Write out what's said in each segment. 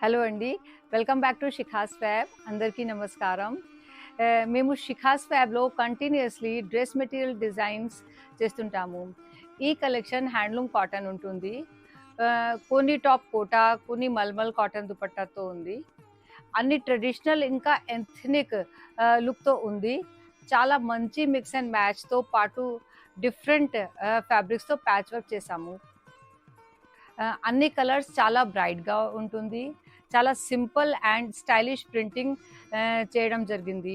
Hello అండి. Welcome back to Shikha's fab. అందరికీ నమస్కారం. మేము షిఖాస్ ఫ్యాబ్‌లో కంటిన్యూయస్‌లీ డ్రెస్ మెటీరియల్ డిజైన్స్ చేస్తుంటాము. ఈ కలెక్షన్ హ్యాండ్లూమ్ కాటన్ ఉంటుంది. కొన్ని టాప్ కోటా, కొన్ని మల్మల్ కాటన్ దుపట్టాతో ఉంది. అన్ని ట్రెడిషనల్ ఇంకా ఎథ్నిక్ లుక్‌తో ఉంది. చాలా మంచి మిక్స్ అండ్ మ్యాచ్‌తో పాటు డిఫరెంట్ ఫ్యాబ్రిక్స్‌తో ప్యాచ్ వర్క్ చేశాము. అన్ని కలర్స్ చాలా బ్రైట్‌గా ఉంటుంది. చాలా సింపుల్ అండ్ స్టైలిష్ ప్రింటింగ్ చేయడం జరిగింది.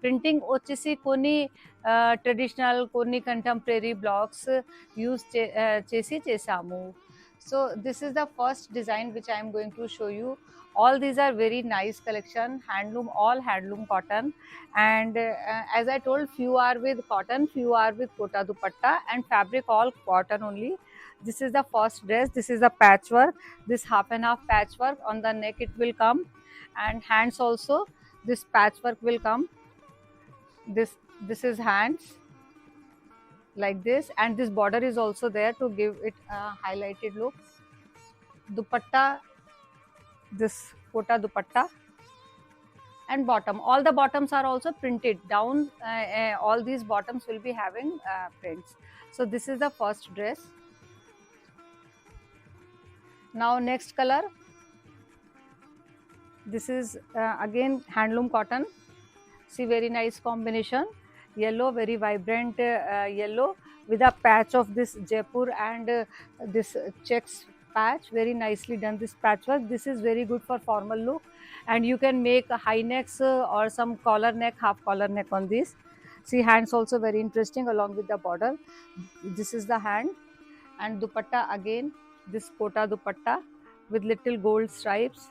ప్రింటింగ్ వచ్చేసి కొన్ని ట్రెడిషనల్, కొన్ని కంటెంపరరీ బ్లాక్స్ చేసి చేసాము. So this is the first design which I am going to show you. All these are very nice collection, handloom, all handloom cotton, and as I told, few are with cotton, few are with kota dupatta, and fabric all cotton only. This is the first dress. This is the patchwork. This half and half patchwork on the neck it will come, and hands also. This patchwork will come. This is hands like this, and this border is also there to give it a highlighted look. Dupatta, this kota dupatta, and bottom, all the bottoms are also printed down. All these bottoms will be having prints. So this is the first dress. Now next color, this is again handloom cotton. See, very nice combination, yellow, very vibrant yellow with a patch of this Jaipur and this checks patch. Very nicely done, this patchwork. This is very good for formal look, and you can make high necks or some collar neck, half collar neck on this. See, hands also very interesting along with the border. This is the hand, and dupatta again, this kota dupatta with little gold stripes.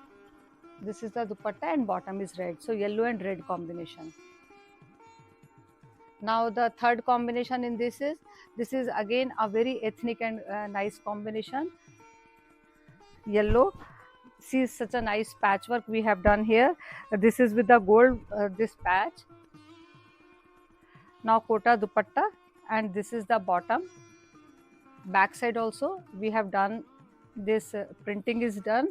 This is the dupatta, and bottom is red, so yellow and red combination. Now the third combination in this is again a very ethnic and nice combination. Yellow. See, such a nice patchwork we have done here. This is with the gold, this patch. Now kota dupatta, and this is the bottom. Back side also we have done this printing is done,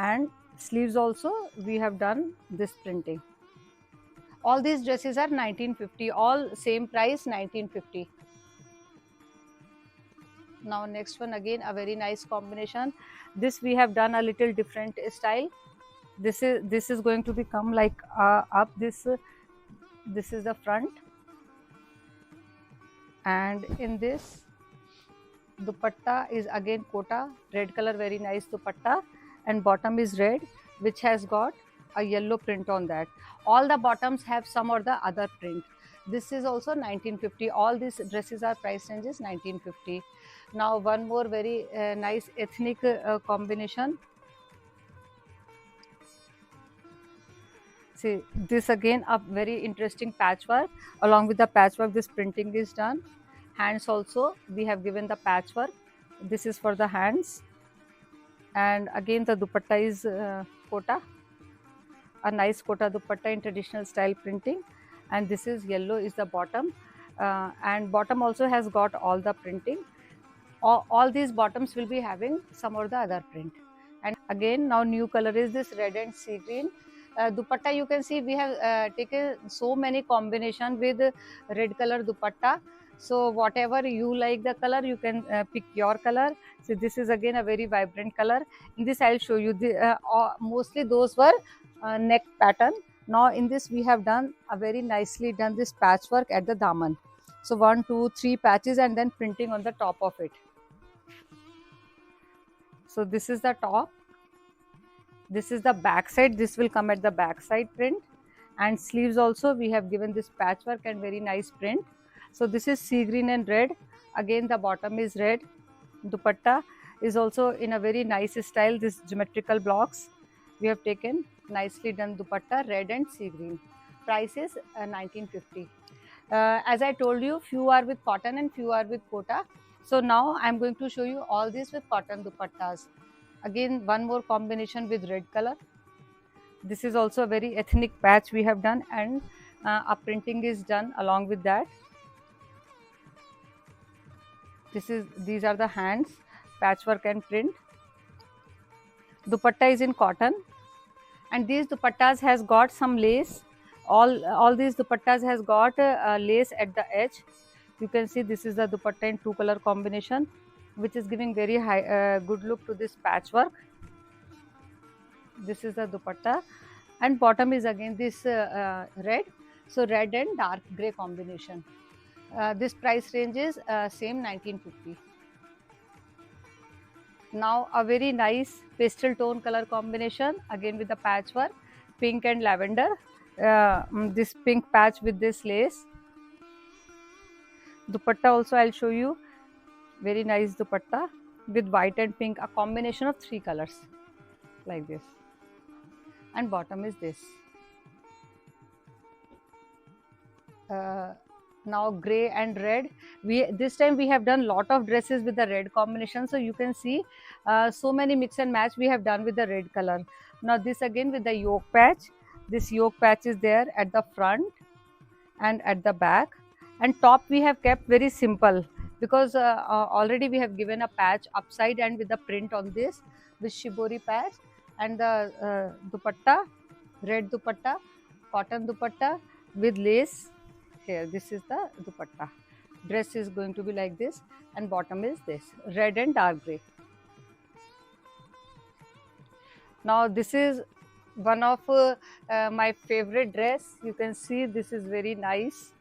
and sleeves also we have done this printing. All these dresses are 1950, all same price, 1950. Now next one, again a very nice combination. This we have done a little different style. This is going to become like up this is the front, and in this dupatta is again kota, red color, very nice dupatta, and bottom is red, which has got a yellow print on that. All the bottoms have some or the other print. This is also 1950. All these dresses are price ranges 1950. Now one more very nice ethnic combination. See, this again a very interesting patchwork. Along with the patchwork, this printing is done. Hands also we have given the patchwork. This is for the hands, and again the dupatta is kota, a nice kota dupatta in traditional style printing, and this is yellow is the bottom, and bottom also has got all the printing. All these bottoms will be having some or the other print. And again now new color is this red and sea green. Dupatta, you can see we have taken so many combination with red color dupatta. So whatever you like the color, you can pick your color. So this is again a very vibrant color. In this I'll show you mostly those were neck pattern. Now in this we have done a very nicely done this patchwork at the daman. So 1 2 3 patches, and then printing on the top of it. So this is the top, this is the back side, this will come at the back side print, and sleeves also we have given this patchwork and very nice print. So this is sea green and red, again the bottom is red. Dupatta is also in a very nice style, this geometrical blocks we have taken, nicely done dupatta, red and sea green. Price is 1950. As I told you, few are with cotton and few are with kota. So now I am going to show you all these with cotton dupattas. Again one more combination with red color. This is also a very ethnic patch we have done, and a printing is done along with that. These are the hands, patchwork and print. Dupatta is in cotton, And these dupattas has got some lace. All these dupattas has got lace at the edge. You can see this is the dupatta in 2 color combination, which is giving very high good look to this patchwork. This is the dupatta, and bottom is again this red, so red and dark gray combination. This price range is same 1950. Now a very nice pastel tone color combination, again with the patchwork, pink and lavender. This pink patch with this lace. Dupatta also I'll show you. Very nice dupatta with white and pink, a combination of 3 colors like this. And bottom is this. Now gray and red. This time we have done lot of dresses with the red combination, so you can see so many mix and match we have done with the red color. Now this again with the yoke patch. This yoke patch is there at the front and at the back, and top we have kept very simple because already we have given a patch upside and with the print on this with shibori patch, and the dupatta, red dupatta, cotton dupatta with lace here. This is the dupatta. Dress is going to be like this, and bottom is this red and dark gray. Now this is one of my favorite dress. You can see this is very nice.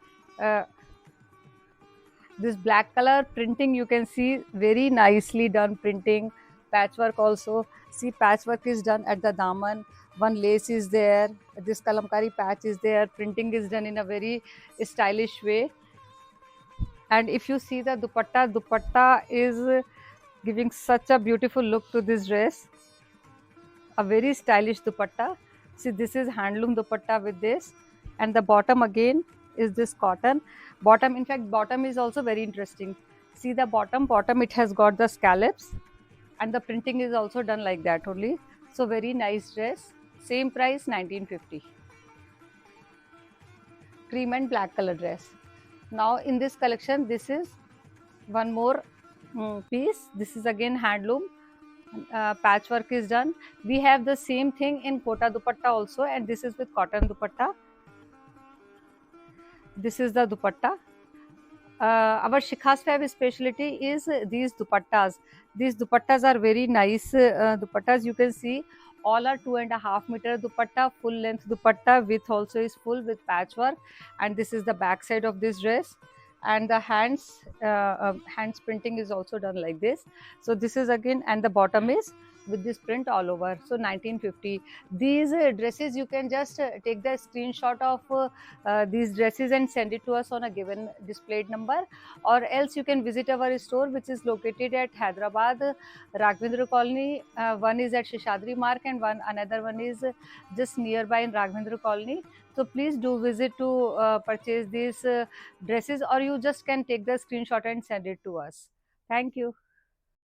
This black color printing, you can see very nicely done printing. Patchwork also, see patchwork is done at the daman. One lace is there, this kalamkari patch is there. Printing is done in a very stylish way. And if you see the dupatta is giving such a beautiful look to this dress. A very stylish dupatta. See, this is handloom dupatta with this, and the bottom again is this cotton bottom. In fact, bottom is also very interesting. See the bottom it has got the scallops, and the printing is also done like that only. So very nice dress. Same price 1950. Cream and black color dress. Now in this collection, this is one more piece. This is again handloom. Patchwork is done. We have the same thing in kota dupatta also, and this is with cotton dupatta. This is the dupatta. Our Shikhas Fab specialty is these dupattas. These dupattas are very nice dupattas. You can see all are 2.5 meter dupatta, full length dupatta. Width also is full with patchwork, and this is the back side of this dress. And the hands printing is also done like this. So this is again, and the bottom is with this print all over. So 1950. These dresses, you can just take the screenshot of these dresses and send it to us on a given displayed number, or else you can visit our store, which is located at Hyderabad, Raghavendra Colony. One is at Sheshadri Mark, and another one is just nearby in Raghavendra Colony. So please do visit to purchase these dresses, or you just can take the screenshot and send it to us. Thank you.